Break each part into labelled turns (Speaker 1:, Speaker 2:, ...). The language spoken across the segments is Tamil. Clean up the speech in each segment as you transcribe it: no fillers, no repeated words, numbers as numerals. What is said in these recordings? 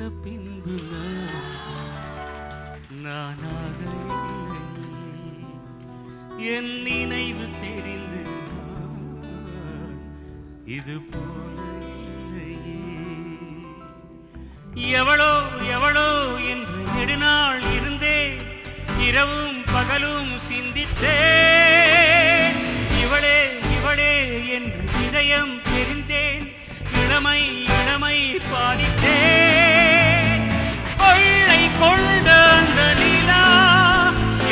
Speaker 1: பார்த்த பின்பு நானாக இல்லை. என் நினைவு தெரிந்து இது போல இல்லையே. எவளோ எவளோ என்று நெடுநாள் இருந்தேன், இரவும் பகலும் சிந்தித்தேன். இவளே இவளே என்று இதயம் தெரிந்தேன், இளமை இளமை பாதித்தேன். கொள்ளை கொண்ட அந்த நிலா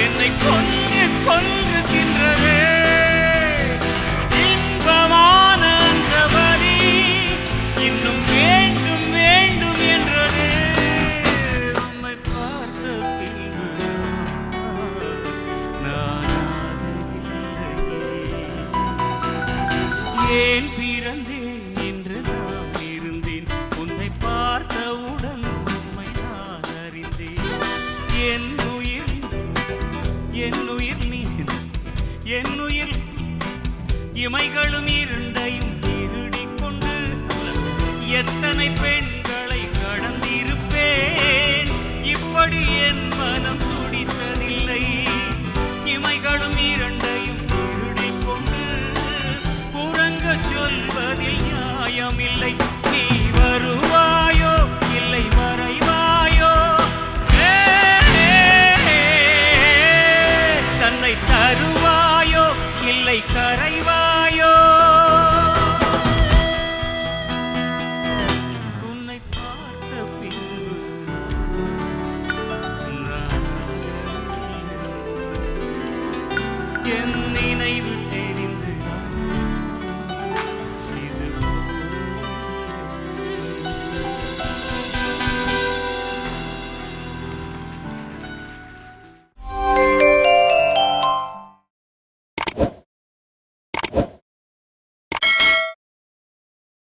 Speaker 1: என்னை கொன்று கொன்று தின்றதே. இன்பமான அந்த வலி இன்னும் வேண்டும் வேண்டும் என்றதே. உம்மை பார்த்த பின்பு நானாக இல்லையே. ஏன் பிறந்தேன் என்று நான் இருந்தேன், உன்னை பார்த்தவுடன் உம்மை நான் அறிந்தேன். என் உயிர் நீ, என் உயிர் இமைகளும் இரண்டையும் திருடிக் கொண்டு எத்தனை பெண்களை கடந்திருப்பேன். இப்படி என் மனம் துடித்ததில்லை. இமைகளும் இரண்டையும் திருடிக் கொண்டு உறங்க சொல்வதில் நியாயமில்லை. நீ வருவாயோ இல்லை மறைவாயோ, தன்னை தருவாயோ இல்லை கரை